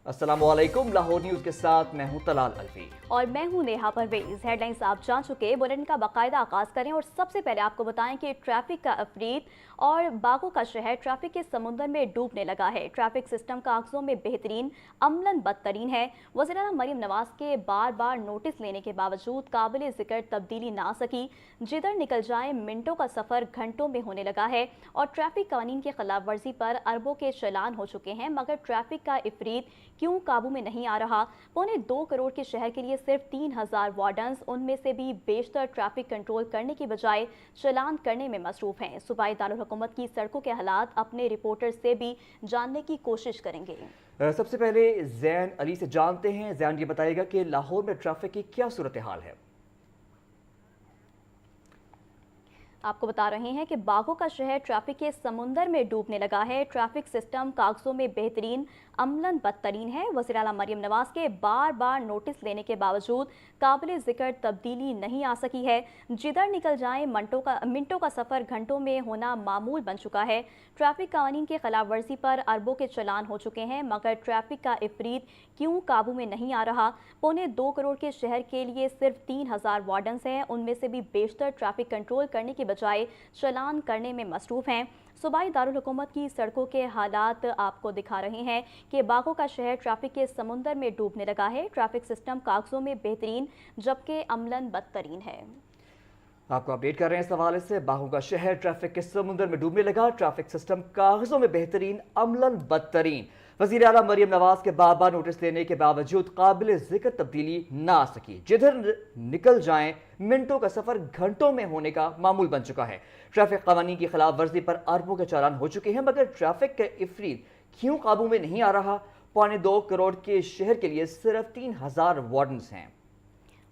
अस्सलामुअलैकुम। लाहौर न्यूज़ के साथ मैं हूं तलाल अलवी और मैं हूं नेहा परवेज। हेडलाइंस आप जान चुके, बुलेटिन का बाकायदा आगाज करें और सबसे पहले आपको बताएं कि ट्रैफिक का अफरीद और बागों का शहर ट्रैफिक के समुंदर में डूबने लगा है। ट्रैफिक सिस्टम कागजों में बेहतरीन, अमलन बदतरीन है। वज़ीर-ए-आला मरीम नवाज के बार बार नोटिस लेने के बावजूद काबिल जिक्र तब्दीली ना आ सकी। जिधर निकल जाए मिनटों का सफर घंटों में होने लगा है और ट्रैफिक कानून की खिलाफ वर्जी पर अरबों के चलान हो चुके हैं, मगर ट्रैफिक का अफरीद क्यों काबू में नहीं आ रहा। 2.25 करोड़ के शहर के लिए सिर्फ 3000 वार्डन्स, उनमें से भी बेशतर ट्रैफिक कंट्रोल करने की बजाय चलान करने में मसरूफ हैं। सूबाई दारुल हुकूमत की सड़कों के हालात अपने रिपोर्टर से भी जानने की कोशिश करेंगे। सबसे पहले जैन अली से जानते हैं। जैन ये बताएगा कि लाहौर में ट्रैफिक की क्या सूरत हाल है। आपको बता रहे हैं कि बागों का शहर ट्रैफिक के समुंदर में डूबने लगा है। ट्रैफिक सिस्टम कागजों में बेहतरीन, अमलन बदतरीन है। वज़ीर-ए-आला मरीम नवाज के बार बार नोटिस लेने के बावजूद काबिल जिक्र तब्दीली नहीं आ सकी है। जिधर निकल जाए मिनटों का सफर घंटों में होना मामूल बन चुका है। ट्रैफिक कानून की खिलाफ वर्जी पर अरबों के चलान हो चुके हैं, मगर ट्रैफिक का अफरीद क्यों काबू में नहीं आ रहा। 2.25 करोड़ के शहर के लिए सिर्फ 3000 वार्डन्स हैं, उनमें से भी बेशतर ट्रैफिक कंट्रोल करने की बजाय चलान करने में मसरूफ हैं। सूबाई दारुल हुकूमत की सड़कों के हालात आपको दिखा रहे हैं कि बागों का शहर ट्रैफिक के समुंदर में डूबने लगा है। ट्रैफिक सिस्टम कागजों में बेहतरीन जबकि अमलन बदतरीन है। आपको अपडेट कर रहे हैं इस हवाले से। बागों का शहर ट्रैफिक के समुंदर में डूबने लगा। ट्रैफिक सिस्टम कागजों में बेहतरीन, अमलन बदतरीन। वज़ीर आला मरीम नवाज के बार बार नोटिस लेने के बावजूद काबिल जिक्र तब्दीली ना आ सकी। जिधर निकल जाएं मिनटों का सफर घंटों में होने का मामूल बन चुका है। ट्रैफिक कानून की खिलाफ वर्जी पर अरबों के चालान हो चुके हैं, मगर ट्रैफिक के अफरीद क्यों काबू में नहीं आ रहा। 2.25 करोड़ के शहर के लिए सिर्फ 3000 वार्डन्स हैं।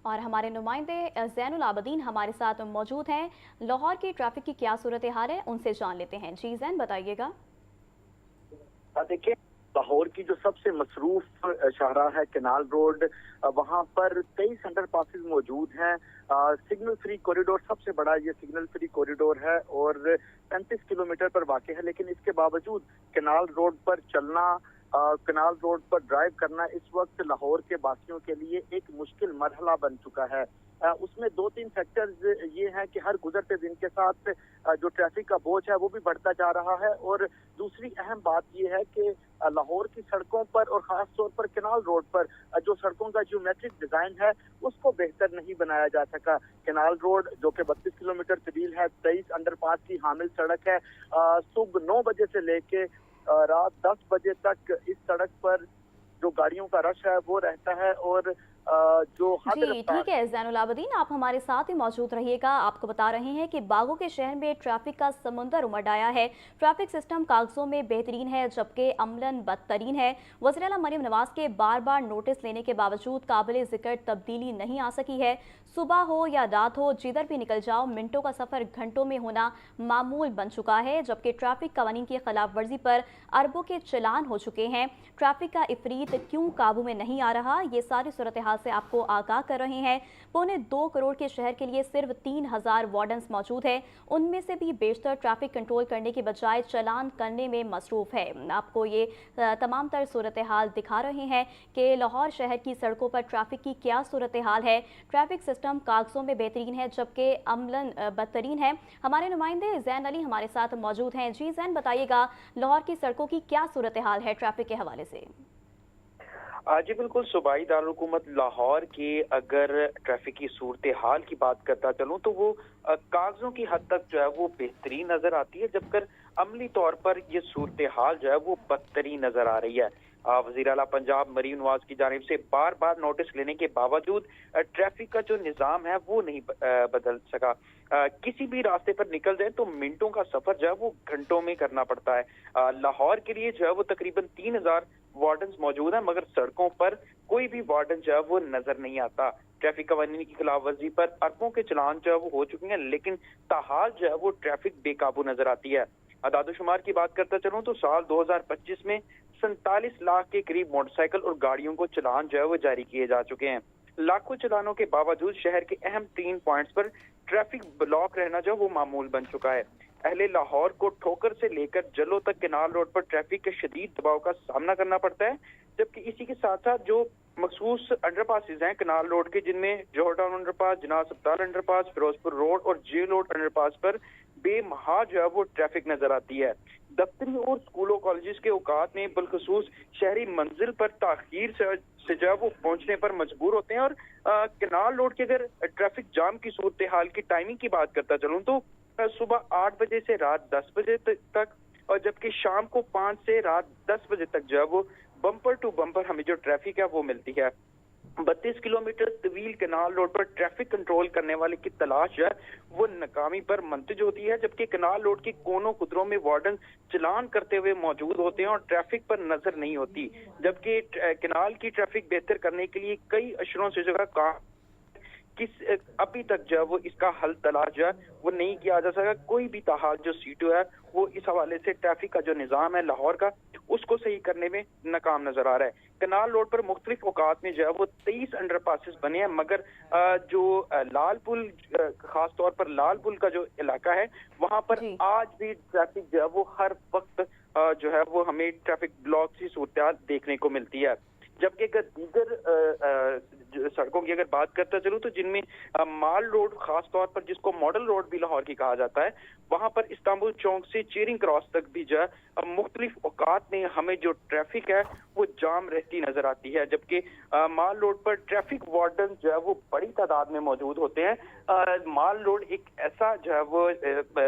और हमारे नुमाइंदे ज़ैनुल आबदीन हमारे साथ मौजूद हैं। लाहौर की ट्रैफिक की क्या सूरत हाल है, उनसे जान लेते हैं। जी जैन, बताइएगा। देखिए, लाहौर की जो सबसे मसरूफ शाहराह है कैनाल रोड, वहाँ पर 23 अंडर पासिस मौजूद हैं। सिग्नल फ्री कॉरिडोर सबसे बड़ा ये सिग्नल फ्री कॉरिडोर है और 35 किलोमीटर पर वाक़ है, लेकिन इसके बावजूद कैनाल रोड पर चलना, कैनाल रोड पर ड्राइव करना इस वक्त लाहौर के वासियों के लिए एक मुश्किल मरहला बन चुका है। उसमें 2-3 फैक्टर्स ये हैं कि हर गुजरते दिन के साथ जो ट्रैफिक का बोझ है वो भी बढ़ता जा रहा है, और दूसरी अहम बात ये है कि लाहौर की सड़कों पर और ख़ास तौर पर कैनाल रोड पर जो सड़कों का ज्योमेट्रिक डिज़ाइन है उसको बेहतर नहीं बनाया जा सका। कैनाल रोड जो कि 32 किलोमीटर तवील है, 23 अंडरपास की हामिल सड़क है। सुबह 9 बजे से लेके रात 10 बजे तक इस सड़क पर जो गाड़ियों का रश है वो रहता है, और जो जी ठीक है ज़ैनुल आबदीन, आप हमारे साथ ही मौजूद रहिएगा। आपको बता रहे हैं कि बागों के शहर में ट्रैफिक का समुंदर उमड़ आया है। ट्रैफिक सिस्टम कागजों में बेहतरीन है जबकि अमलन बदतरीन है। वज़ीर आला मरीम नवाज के बार बार नोटिस लेने के बावजूद काबिल जिक्र तब्दीली नहीं आ सकी है। सुबह हो या रात हो, जिधर भी निकल जाओ मिनटों का सफर घंटों में होना मामूल बन चुका है, जबकि ट्रैफिक कानून की खिलाफ वर्जी पर अरबों के चलान हो चुके हैं। ट्रैफिक का अफरीद क्यों काबू में नहीं आ रहा, ये सारी सूरत हाल से आपको आगाह कर रहे हैं। 2.25 करोड़ के शहर के लिए सिर्फ 3000 वार्डन्स मौजूद है, उनमें से भी बेशतर ट्रैफिक कंट्रोल करने के बजाय चलान करने में मसरूफ है। आपको ये तमाम तर सूरत हाल दिखा रहे हैं कि लाहौर शहर की सड़कों पर ट्रैफिक की क्या सूरत हाल है। ट्रैफिक सिस्टम कागजों में बेहतरीन है जबकि अमलन बदतरीन है। हमारे नुमाइंदे ज़ैन अली हमारे साथ मौजूद हैं। जी ज़ैन, बताइएगा लाहौर की सड़कों की क्या सूरत हाल है ट्रैफिक के हवाले से। जी बिल्कुल, सूबाई दारुल हुकूमत लाहौर की अगर ट्रैफिक की सूरत हाल की बात करता चलूँ तो वो कागजों की हद तक जो है वो बेहतरीन नजर आती है, जबकि अमली तौर पर ये सूरत हाल जो है वो बदतरीन नजर आ रही है। वज़ीर आला पंजाब मरीम नवाज की जानिब से बार बार नोटिस लेने के बावजूद ट्रैफिक का जो निज़ाम है वो नहीं बदल सका। किसी भी रास्ते पर निकल जाए तो मिनटों का सफर जो है वो घंटों में करना पड़ता है। लाहौर के लिए जो है वो तकरीबन 3000 वार्डन्स मौजूद है, मगर सड़कों पर कोई भी वार्डन जो है वो नजर नहीं आता। ट्रैफिक कानून की खिलाफ वर्जी पर अरबों के चलान जो है वो हो चुके हैं, लेकिन ताहाल जो है वो ट्रैफिक बेकाबू नजर आती है। अदादोशुमार की बात करता चलूँ तो साल 2025 में 47 लाख के करीब मोटरसाइकिल और गाड़ियों को चलान जो है वो जारी किए जा चुके हैं। लाखों चलानों के बावजूद शहर के अहम 3 पॉइंट्स पर ट्रैफिक ब्लॉक रहना जो वो मामूल बन चुका है। अहले लाहौर को ठोकर से लेकर जलो तक कैनाल रोड पर ट्रैफिक के शदीद दबाव का सामना करना पड़ता है, जबकि इसी के साथ साथ जो मखसूस अंडर पासिस हैं कनाल रोड के, जिनमें जौहर टाउन अंडर पास, जनाब अस्पताल अंडर पास, फिरोजपुर रोड और जे रोड अंडर पास पर बेमहा जो है वो ट्रैफिक नजर आती है। दफ्तरी और स्कूलों कॉलेजेस के औकात में बिलखसूस शहरी मंजिल पर ताखीर से जो है वो पहुंचने पर मजबूर होते हैं। और कनाल रोड के अगर ट्रैफिक जाम की सूरत हाल की टाइमिंग की बात करता चलूं तो सुबह 8 बजे से रात 10 बजे तक, और जबकि शाम को 5 से रात 10 बजे तक जो है वो बम्पर टू बम्पर हमें जो ट्रैफिक है वो मिलती है। 32 किलोमीटर तवील कनाल रोड पर ट्रैफिक कंट्रोल करने वाले की तलाश है वो नाकामी पर मंतज होती है, जबकि कनाल रोड के कोनों कुतरों में वार्डन चलान करते हुए मौजूद होते हैं और ट्रैफिक पर नजर नहीं होती। जबकि कनाल की ट्रैफिक बेहतर करने के लिए कई अशरों से जगह काम अभी तक जो है वो इसका हल तलाश जो है वो नहीं किया जा सका। कोई भी ताहाल जो सीटू है वो इस हवाले से ट्रैफिक का जो निज़ाम है लाहौर का उसको सही करने में नाकाम नजर आ रहा है। कनाल रोड पर मुख्तलिफ औकात में जो है वो 23 अंडर पासिस बने हैं, मगर जो लाल पुल, खास तौर पर लाल पुल का जो इलाका है वहां पर आज भी ट्रैफिक जो है वो हर वक्त जो है वो हमें ट्रैफिक ब्लॉक की सूरत देखने को मिलती है। जबकि अगर दीगर सड़कों की अगर बात करता चलूं तो जिनमें माल रोड खास तौर पर, जिसको मॉडल रोड भी लाहौर की कहा जाता है, वहां पर इस्तांबुल चौक से चेरिंग क्रॉस तक भी जो है मुख्तलिफ औकात में हमें जो ट्रैफिक है वो जाम रहती नजर आती है। जबकि माल रोड पर ट्रैफिक वार्डन जो है वो बड़ी तादाद में मौजूद होते हैं। माल रोड एक ऐसा जो है वो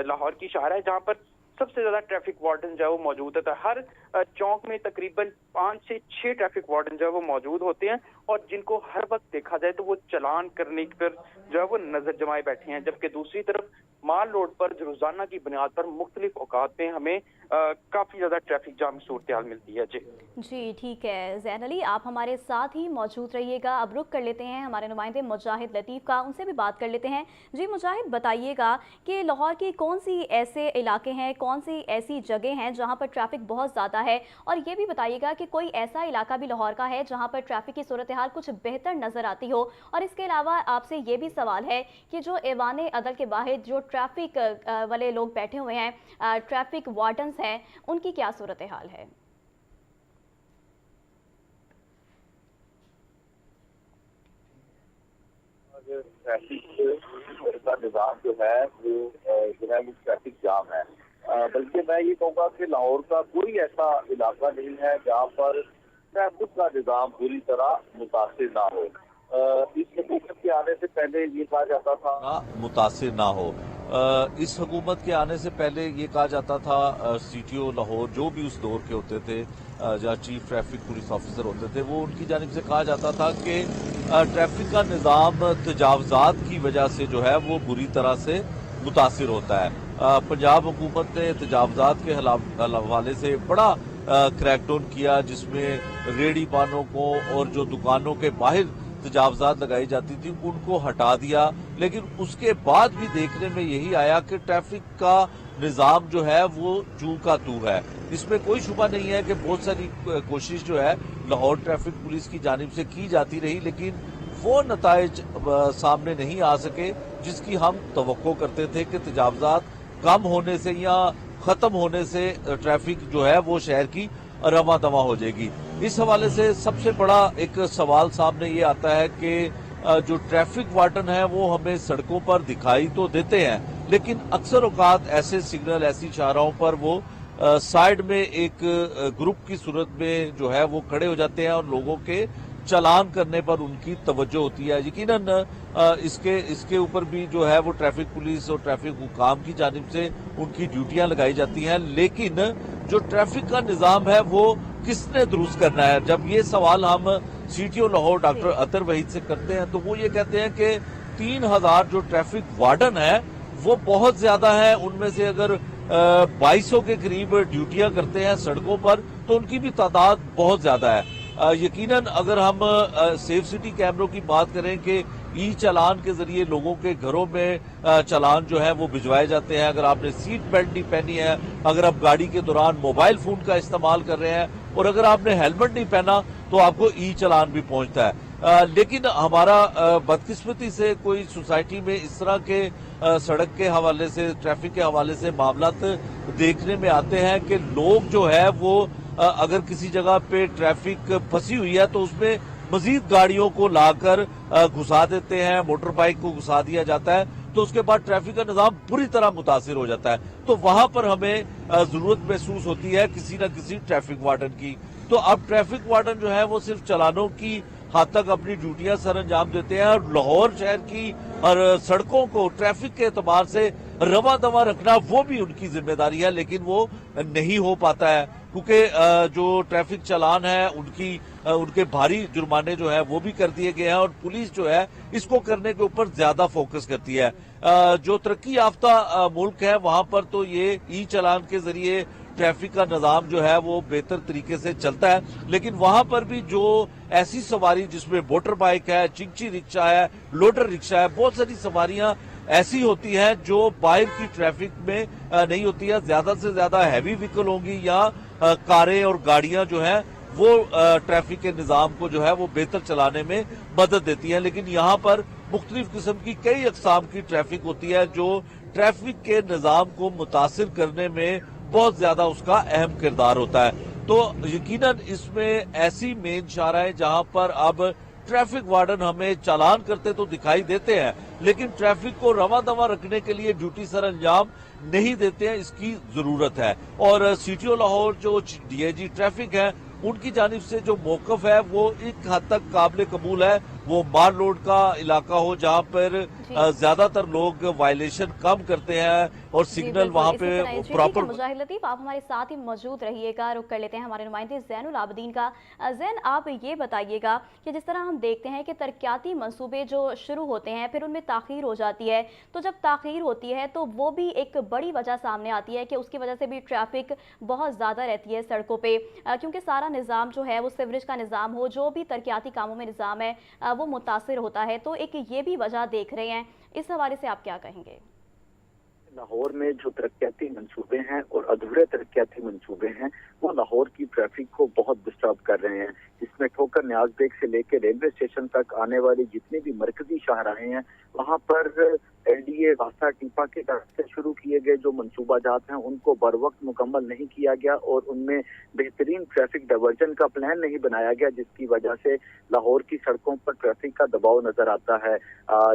लाहौर की शहर है जहाँ पर सबसे ज्यादा ट्रैफिक वार्डन जो है वो मौजूद होता है। हर चौक में तकरीबन 5 से 6 ट्रैफिक वार्डन जो है वो मौजूद होते हैं और जिनको हर वक्त देखा जाए तो वो चालान करने पर जो है वो नजर जमाए बैठे हैं। जबकि दूसरी तरफ माल रोड पर रोजाना की बुनियाद पर मुख्तलिफ औकात में हमें काफी ज्यादा ट्रैफिक जाम की सूरत हाल मिलती है। जी ठीक है ज़ैन अली, आप हमारे साथ ही मौजूद रहिएगा। अब रुख कर लेते हैं हमारे नुमाइंदे मुजाहिद लतीफ़ का, उनसे भी बात कर लेते हैं। जी मुजाहिद, बताइएगा कि लाहौर की कौन सी ऐसे इलाके हैं, कौन सी ऐसी जगह हैं जहां पर ट्रैफिक बहुत ज़्यादा है, और ये भी बताइएगा कि कोई ऐसा इलाका भी लाहौर का है जहां पर ट्रैफिक की सूरत हाल कुछ बेहतर नज़र आती हो। और इसके अलावा आपसे ये भी सवाल है कि जो ऐवान अदल के बाहर जो ट्रैफिक वाले लोग बैठे हुए हैं, ट्रैफिक वार्डन्स हैं, उनकी क्या सूरत हाल है? ट्रैफिक का निज़ाम जो है वो ट्रैफिक जाम है, बल्कि मैं ये कहूँगा कि लाहौर का कोई ऐसा इलाका नहीं है जहाँ पर ट्रैफिक का निज़ाम पूरी तरह मुतासिर ना हो। इस हुकूमत के आने से पहले ये कहा जाता था मुतासिर ना हो। इस हुकूमत के आने से पहले ये कहा जाता था CTO लाहौर जो भी उस दौर के होते थे, जहाँ चीफ ट्रैफिक पुलिस ऑफिसर होते थे, वो उनकी जानिब से कहा जाता था कि ट्रैफिक का निज़ाम तजावजात की वजह से जो है वो बुरी तरह से मुतासिर होता है। पंजाब हुकूमत ने तजावजात के हवाले से बड़ा क्रैकडाउन किया, जिसमें रेहड़ी पानों को और जो दुकानों के बाहर तजावजात लगाई जाती थी उनको हटा दिया। लेकिन उसके बाद भी देखने में यही आया कि ट्रैफिक का निज़ाम जो है वो चू का तू है। इसमें कोई शुबा नहीं है कि बहुत सारी कोशिश जो है लाहौर ट्रैफिक पुलिस की जानिब से की जाती रही, लेकिन वो नताइज सामने नहीं आ सके जिसकी हम तवक्को करते थे कि तजावजात कम होने से या खत्म होने से ट्रैफिक जो है वो शहर की रवा दवा हो जाएगी। इस हवाले से सबसे बड़ा एक सवाल सामने ये आता है कि जो ट्रैफिक वार्डन है वो हमें सड़कों पर दिखाई तो देते हैं, लेकिन अक्सर औकात ऐसे सिग्नल, ऐसी शाहराहों पर वो साइड में एक ग्रुप की सूरत में जो है वो खड़े हो जाते हैं और लोगों के चालान करने पर उनकी तवज्जो होती है। यकीनन इसके ऊपर भी जो है वो ट्रैफिक पुलिस और ट्रैफिक हुकाम की जानिब से उनकी ड्यूटियां लगाई जाती हैं, लेकिन जो ट्रैफिक का निज़ाम है वो किसने दुरुस्त करना है? जब ये सवाल हम CTO लाहौर डॉक्टर अतर वहीद से करते हैं तो वो ये कहते हैं कि 3000 जो ट्रैफिक वार्डन है वो बहुत ज्यादा है। उनमें से अगर 2200 के करीब ड्यूटियां करते हैं सड़कों पर तो उनकी भी तादाद बहुत ज्यादा है। यकीनन अगर हम सेफ सिटी कैमरों की बात करें कि ई चालान के जरिए लोगों के घरों में चालान जो है वो भिजवाए जाते हैं। अगर आपने सीट बेल्ट नहीं पहनी है, अगर आप गाड़ी के दौरान मोबाइल फोन का इस्तेमाल कर रहे हैं और अगर आपने हेलमेट नहीं पहना तो आपको ई चालान भी पहुंचता है। लेकिन हमारा बदकिस्मती से कोई सोसाइटी में इस तरह के सड़क के हवाले से, ट्रैफिक के हवाले से मामला देखने में आते हैं कि लोग जो है वो अगर किसी जगह पे ट्रैफिक फंसी हुई है तो उसमें मजीद गाड़ियों को लाकर घुसा देते हैं, मोटर बाइक को घुसा दिया जाता है, तो उसके बाद ट्रैफिक का निजाम पूरी तरह मुतासिर हो जाता है। तो वहां पर हमें जरूरत महसूस होती है किसी न किसी ट्रैफिक वार्डन की। तो अब ट्रैफिक वार्डन जो है वो सिर्फ चालानों की हद तक अपनी ड्यूटियां सर अंजाम देते हैं, और लाहौर शहर की और सड़कों को ट्रैफिक के एतबार से रवा दवा रखना वो भी उनकी जिम्मेदारी है, लेकिन वो नहीं हो पाता है क्योंकि जो ट्रैफिक चालान है उनके भारी जुर्माने जो है वो भी कर दिए गए हैं, और पुलिस जो है इसको करने के ऊपर ज्यादा फोकस करती है। जो तरक्की याफ्ता मुल्क है वहां पर तो ये ई चालान के जरिए ट्रैफिक का निजाम जो है वो बेहतर तरीके से चलता है, लेकिन वहां पर भी जो ऐसी सवारी जिसमें मोटर बाइक है, चिंची रिक्शा है, लोडर रिक्शा है, बहुत सारी सवारियां ऐसी होती हैं जो बाहर की ट्रैफिक में नहीं होती है। ज्यादा से ज्यादा हैवी व्हीकल होंगी या कारें और गाड़ियां जो हैं वो ट्रैफिक के निजाम को जो है वो बेहतर चलाने में मदद देती है, लेकिन यहाँ पर मुख्तलिफ किस्म की कई अकसाम की ट्रैफिक होती है जो ट्रैफिक के निजाम को मुतासिर करने में बहुत ज्यादा उसका अहम किरदार होता है। तो यकीनन इसमें ऐसी मेन शाहराहें जहां पर अब ट्रैफिक वार्डन हमें चालान करते तो दिखाई देते हैं, लेकिन ट्रैफिक को रवा दवा रखने के लिए ड्यूटी सर अंजाम नहीं देते हैं, इसकी जरूरत है। और सीटीओ लाहौर जो डीआईजी ट्रैफिक है उनकी जानिब से जो मौकफ है वो एक हद तक काबिल कबूल है। वो मार रोड का इलाका हो जहां पर ज्यादातर लोग वायलेशन कम करते हैं और सिग्नल वहां पे प्रॉपर। मुजाहिद लतीफ, आप हमारे साथ ही मौजूद रहिएगा। रुक कर लेते हैं हमारे नुमाइंदे ज़ैनुल आबदीन का। ज़ैन, आप ये बताइएगा कि जिस तरह हम देखते हैं कि तरक्याती मंसूबे जो शुरू होते हैं फिर उनमें ताख़ीर हो जाती है, तो जब ताख़ीर होती है तो वो भी एक बड़ी वजह सामने आती है कि उसकी वजह से भी ट्रैफिक बहुत ज़्यादा रहती है सड़कों पर, क्योंकि सारा निज़ाम जो है वो सीवरेज का निज़ाम हो, जो भी तरक्याती कामों में निज़ाम है वो मुतासिर होता है। तो एक ये भी वजह देख रहे हैं, इस हवाले से आप क्या कहेंगे? लाहौर में जो तरक्याती मंसूबे हैं और अधूरे तरक्याती मंसूबे हैं वो लाहौर की ट्रैफिक को बहुत डिस्टर्ब कर रहे हैं। इसमें ठोकर न्याज बेग से लेकर रेलवे स्टेशन तक आने वाली जितनी भी मरकजी शाहराहें हैं वहां पर एलडीए वासा टीपा की तरफ से शुरू किए गए जो मंसूबाजात हैं उनको बर वक्त मुकम्मल नहीं किया गया और उनमें बेहतरीन ट्रैफिक डाइवर्जन का प्लान नहीं बनाया गया, जिसकी वजह से लाहौर की सड़कों पर ट्रैफिक का दबाव नजर आता है।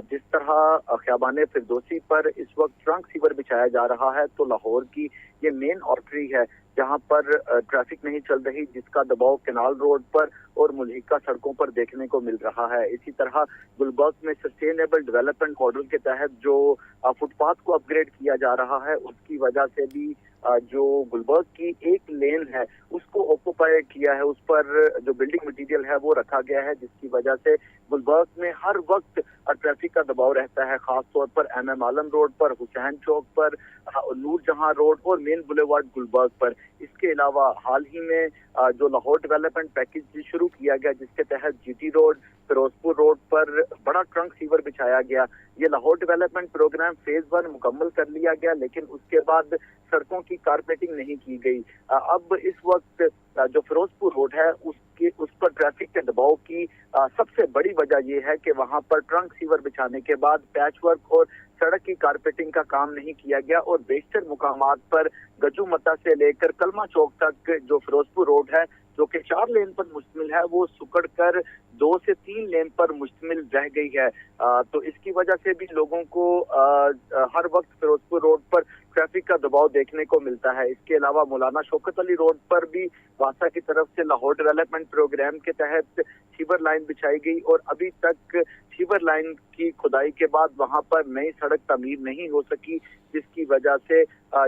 जिस तरह खियाबान फिरदौसी पर इस वक्त ट्रंक सीवर बिछाया जा रहा है तो लाहौर की ये मेन आर्टरी है जहां पर ट्रैफिक नहीं चल रही, जिसका दबाव कैनाल रोड पर और मुल्हिका सड़कों पर देखने को मिल रहा है। इसी तरह गुलबर्ग में सस्टेनेबल डेवलपमेंट कॉरिडोर के तहत जो फुटपाथ को अपग्रेड किया जा रहा है उसकी वजह से भी जो गुलबर्ग की एक लेन है उसको ऑक्यूपाई किया है, उस पर जो बिल्डिंग मटेरियल है वो रखा गया है, जिसकी वजह से गुलबर्ग में हर वक्त ट्रैफिक का दबाव रहता है, खास तौर पर एमएम आलम रोड पर, हुसैन चौक पर, नूर जहां रोड और मेन बुलेवार्ड गुलबर्ग पर। इसके अलावा हाल ही में जो लाहौर डेवलपमेंट पैकेज शुरू किया गया जिसके तहत जीटी रोड, फिरोजपुर रोड पर बड़ा ट्रंक सीवर बिछाया गया। ये लाहौर डेवलपमेंट प्रोग्राम फेज 1 मुकम्मल कर लिया गया, लेकिन उसके बाद सड़कों की कारपेटिंग नहीं की गई। अब इस वक्त जो फिरोजपुर रोड है उस पर ट्रैफिक के दबाव की सबसे बड़ी वजह यह है कि वहां पर ट्रंक सीवर बिछाने के बाद पैच वर्क और सड़क की कारपेटिंग का काम नहीं किया गया और बेशतर मुकामात पर गजू मता से लेकर कलमा चौक तक जो फिरोजपुर रोड है जो कि 4 लेन पर मुश्तमिल है वो सुकड़ कर 2 से 3 लेन पर मुश्तमिल रह गई है। तो इसकी वजह से भी लोगों को हर वक्त फिरोजपुर रोड पर ट्रैफिक का दबाव देखने को मिलता है। इसके अलावा मौलाना शौकत अली रोड पर भी वासा की तरफ से लाहौर डेवलपमेंट प्रोग्राम के तहत सीवर लाइन बिछाई गई और अभी तक सीवर लाइन की खुदाई के बाद वहां पर नई सड़क तमीर नहीं हो सकी, जिसकी वजह से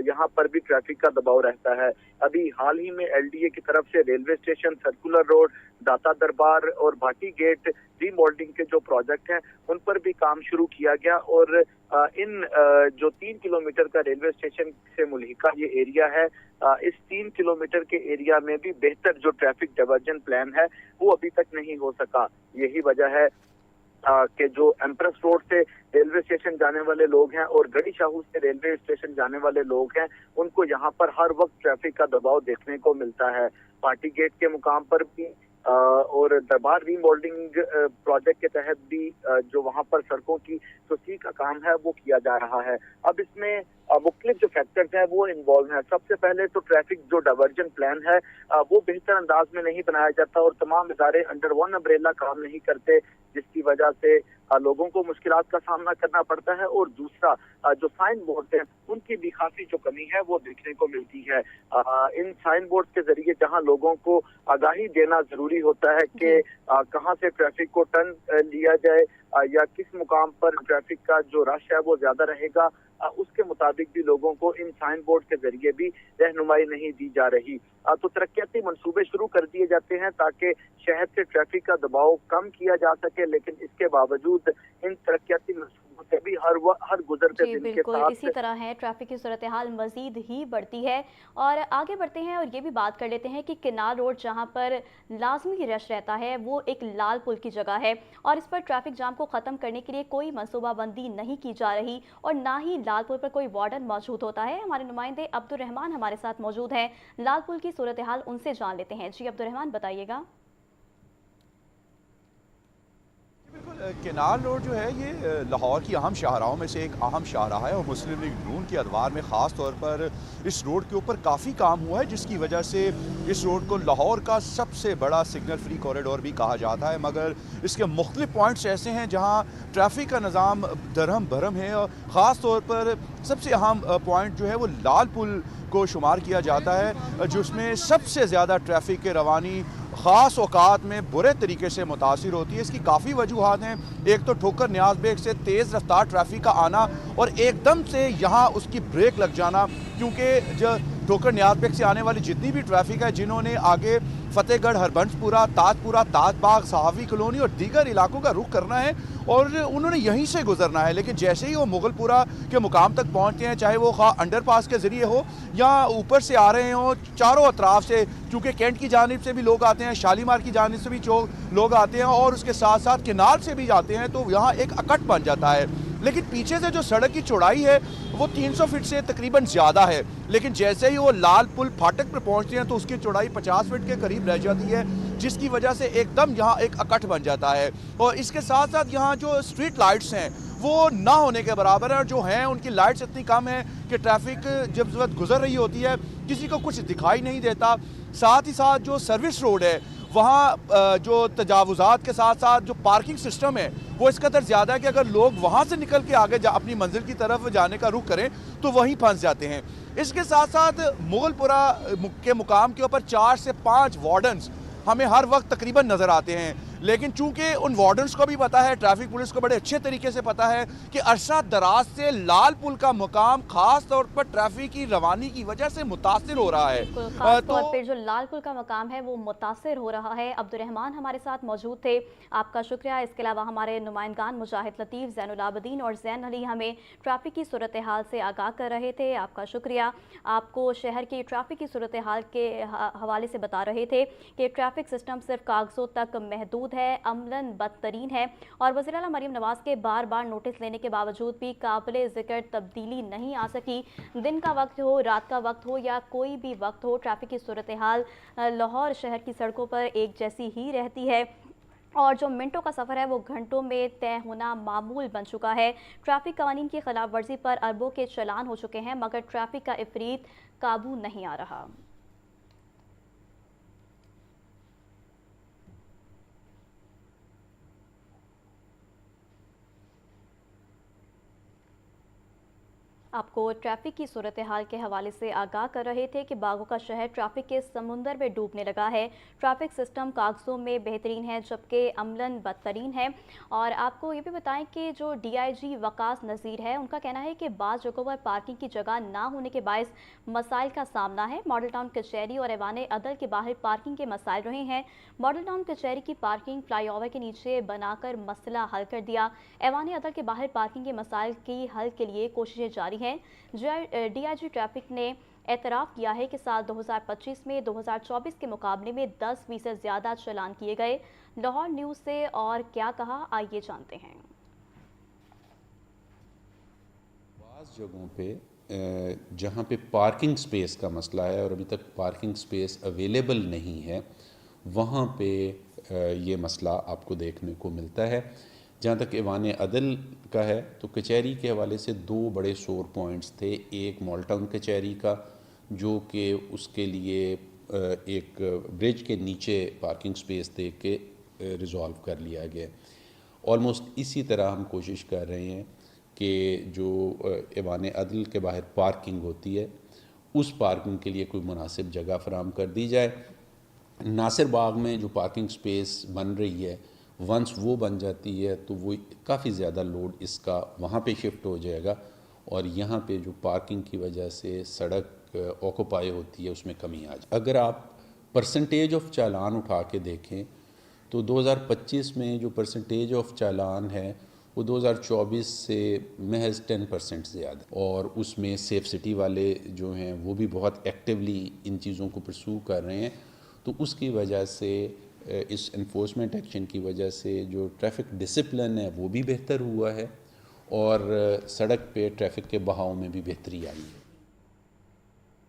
यहाँ पर भी ट्रैफिक का दबाव रहता है। अभी हाल ही में एलडीए की तरफ से रेलवे स्टेशन, सर्कुलर रोड, दाता दरबार और भाटी गेट रीमॉडलिंग के जो प्रोजेक्ट हैं उन पर भी काम शुरू किया गया और इन जो 3 किलोमीटर का रेलवे स्टेशन से मुल्हिका ये एरिया है, इस 3 किलोमीटर के एरिया में भी बेहतर जो ट्रैफिक डाइवर्जन प्लान है वो अभी तक नहीं हो सका। यही वजह है कि जो एम्प्रेस रोड से रेलवे स्टेशन जाने वाले लोग हैं और गड़ी शाहू से रेलवे स्टेशन जाने वाले लोग हैं उनको यहाँ पर हर वक्त ट्रैफिक का दबाव देखने को मिलता है। पार्टी गेट के मुकाम पर भी और दरबार रीमॉडलिंग प्रोजेक्ट के तहत भी जो वहां पर सड़कों की तोसी का काम है वो किया जा रहा है। अब इसमें मुख्तलिफ जो फैक्टर्स हैं वो इन्वॉल्व हैं। सबसे पहले तो ट्रैफिक जो डाइवर्जन प्लान है वो बेहतर अंदाज में नहीं बनाया जाता और तमाम इदारे अंडर वन अम्ब्रेला काम नहीं करते, जिसकी वजह से लोगों को मुश्किलात का सामना करना पड़ता है। और दूसरा जो साइन बोर्ड हैं उनकी भी काफी जो कमी है वो देखने को मिलती है। इन साइन बोर्ड के जरिए जहां लोगों को आगाही देना जरूरी होता है कि कहां से ट्रैफिक को टर्न लिया जाए या किस मुकाम पर ट्रैफिक का जो रश है वो ज्यादा रहेगा, उसके मुताबिक भी लोगों को इन साइन बोर्ड के जरिए भी रहनुमाई नहीं दी जा रही। तो तरक्याती मंसूबे शुरू कर दिए जाते हैं ताकि शहर से ट्रैफिक का दबाव कम किया जा सके, लेकिन इसके बावजूद इन तरक्याती मंसूबों से भी हर गुजरते दिन के साथ इसी तरह है ट्रैफिक की सूरत हाल मजीद ही बढ़ती है। और आगे बढ़ते हैं और ये भी बात कर लेते हैं कि किनाल रोड जहाँ पर लाजमी रश रहता है वो एक लाल पुल की जगह है और इस पर ट्रैफिक जाम को ख़त्म करने के लिए कोई मनसूबाबंदी नहीं की जा रही और ना ही लाल पुल पर कोई वार्डन मौजूद होता है। हमारे नुमाइंदे अब्दुल रहमान हमारे साथ मौजूद हैं, लाल पुल की सूरत हाल उनसे जान लेते हैं। जी अब्दुल रहमान बताइएगा। केनाल रोड जो है ये लाहौर की अहम शाहराहों में से एक अहम शाहराह है और मुस्लिम लीग नून की अदवार में ख़ास तौर पर इस रोड के ऊपर काफ़ी काम हुआ है, जिसकी वजह से इस रोड को लाहौर का सबसे बड़ा सिग्नल फ्री कॉरिडोर भी कहा जाता है। मगर इसके मुख्तलिफ पॉइंट्स ऐसे हैं जहाँ ट्रैफिक का निज़ाम दरहम भरम है और ख़ास तौर पर सबसे अहम पॉइंट जो है वो लाल पुल को शुमार किया जाता है, जिसमें सबसे ज़्यादा ट्रैफिक के रवानी ख़ास औकात में बुरे तरीके से मुतासिर होती है। इसकी काफ़ी वजूहात हैं। एक तो ठोकर न्याज बेग से तेज़ रफ्तार ट्रैफिक का आना और एकदम से यहाँ उसकी ब्रेक लग जाना, क्योंकि जो ठोकर न्याज बेग से आने वाली जितनी भी ट्रैफिक है, जिन्होंने आगे फतेहगढ़, हरबंसपुरा, ताजपुरा, ताजबाग, सहाफ़ी कॉलोनी और दीगर इलाकों का रुख करना है और उन्होंने यहीं से गुजरना है, लेकिन जैसे ही वो मुगलपुरा के मुकाम तक पहुँचते हैं, चाहे वो अंडरपास के ज़रिए हो या ऊपर से आ रहे हों, चारों अतराफ से, चूँकि कैंट की जानिब से भी लोग आते हैं, शालीमार की जानिब से भी लोग आते हैं और उसके साथ साथ किनाल से भी जाते हैं, तो यहाँ एक अकट बन जाता है। लेकिन पीछे से जो सड़क की चौड़ाई है वो 300 फीट से तकरीबन ज़्यादा है, लेकिन जैसे ही वो लाल पुल फाटक पर पहुँचते हैं तो उसकी चौड़ाई 50 फीट के करीब रह जाती है, जिसकी वजह से एकदम यहाँ एक अकट बन जाता है। और इसके साथ साथ यहाँ जो स्ट्रीट लाइट्स हैं वो ना होने के बराबर है और जो हैं उनकी लाइट्स इतनी कम है कि ट्रैफिक जब वक्त गुजर रही होती है किसी को कुछ दिखाई नहीं देता। साथ ही साथ जो सर्विस रोड है वहाँ जो तजावुज़ात के साथ साथ जो पार्किंग सिस्टम है वो इस कदर ज़्यादा है कि अगर लोग वहाँ से निकल के आगे अपनी मंजिल की तरफ जाने का रुख करें तो वहीं फंस जाते हैं। इसके साथ साथ मुगलपुरा के मुकाम के ऊपर 4 से 5 वार्डन्स हमें हर वक्त तकरीबन नज़र आते हैं, लेकिन चूंकि उन वार्डन्स को भी पता है, ट्रैफिक पुलिस को बड़े अच्छे तरीके से पता है कि अरसा दराज से लाल पुल का मुकाम खास तौर पर ट्रैफिक की रवानी की वजह से मुतासिर हो रहा है। खास तौर पर जो लाल पुल का मकाम है वो मुतासिर हो रहा है। अब्दुल रहमान हमारे साथ मौजूद थे, आपका शुक्रिया। इसके अलावा हमारे नुमाइंदान मुजाहिद लतीफ़, ज़ैनुल आबिदीन और ज़ैन अली हमें ट्रैफिक की सूरत हाल से आगाह कर रहे थे, आपका शुक्रिया। आपको शहर की ट्रैफिक की सूरत हाल के हवाले से बता रहे थे कि ट्रैफिक सिस्टम सिर्फ कागजों तक महदूद है, अमलन बदतरीन है और वज़ीर आला मरियम नवाज के बार बार नोटिस लेने के बावजूद भी काबिले ज़िक्र तब्दीली नहीं आ सकी। दिन का वक्त हो, रात का वक्त हो या कोई भी वक्त हो, ट्रैफिक की सूरत हाल लाहौर शहर की सड़कों पर एक जैसी ही रहती है और जो मिनटों का सफ़र है वो घंटों में तय होना मामूल बन चुका है। ट्रैफिक कानून की खिलाफ वर्जी पर अरबों के चलान हो चुके हैं, मगर ट्रैफिक का इफरीत काबू नहीं आ रहा। आपको ट्रैफिक की सूरत हाल के हवाले से आगाह कर रहे थे कि बागों का शहर ट्रैफिक के समुंदर में डूबने लगा है। ट्रैफिक सिस्टम कागजों में बेहतरीन है जबकि अमलन बदतरीन है। और आपको ये भी बताएं कि जो DIG वकास नज़ीर है उनका कहना है कि बाज़ जगहों पर पार्किंग की जगह ना होने के बायस मसाइल का सामना है। मॉडल टाउन कचहरी और ऐवान अदल के बाहर पार्किंग के मसाइल रहे हैं। मॉडल टाउन कचहरी की पार्किंग फ्लाईओवर के नीचे बनाकर मसला हल कर दिया। ऐवान अदल के बाहर पार्किंग के मसाइल की हल के लिए कोशिशें जारी हैं। DIG ट्रैफिक ने एतराफ़ किया है कि साल 2025 में 2024 के मुकाबले में 10% ज़्यादा चालान किए गए। लाहौर न्यूज़ से और क्या कहा, आइए जानते हैं। बाज़ जगहों पे जहाँ पे पार्किंग स्पेस का मसला है और अभी तक पार्किंग स्पेस अवेलेबल नहीं है, वहाँ पे ये मसला आपको देखने को मिलता है। جہاں تک ایوان عدل کا ہے تو کچہری کے حوالے سے 2 بڑے شور پوائنٹس تھے. ایک مال ٹاؤن کچہری کا جو کہ اس کے لیے ایک برج کے نیچے پارکنگ سپیس دے کے ریزالو کر لیا گیا. آلموسٹ اسی طرح ہم کوشش کر رہے ہیں کہ جو ایوان عدل کے باہر پارکنگ ہوتی ہے اس پارکنگ کے لیے کوئی مناسب جگہ فراہم کر دی جائے. ناصر باغ میں جو پارکنگ سپیس بن رہی ہے ونس وہ بن جاتی ہے تو وہ کافی زیادہ لوڈ اس کا وہاں پہ شفٹ ہو جائے گا اور یہاں پہ جو پارکنگ کی وجہ سے سڑک آکوپائی ہوتی ہے اس میں کمی آ جائے. اگر آپ پرسنٹیج آف چالان اٹھا کے دیکھیں تو 2025 میں جو پرسنٹیج آف چالان ہے وہ 2024 سے محض 10% زیادہ, اور اس میں سیف سٹی والے جو ہیں وہ بھی بہت ایکٹیولی ان چیزوں کو پرسو کر رہے ہیں. تو اس کی وجہ سے اس انفورسمنٹ ایکشن کی وجہ سے جو ٹریفک ڈسپلن ہے وہ بھی بہتر ہوا ہے اور سڑک پہ ٹریفک کے بہاؤ میں بھی بہتری آئی ہے.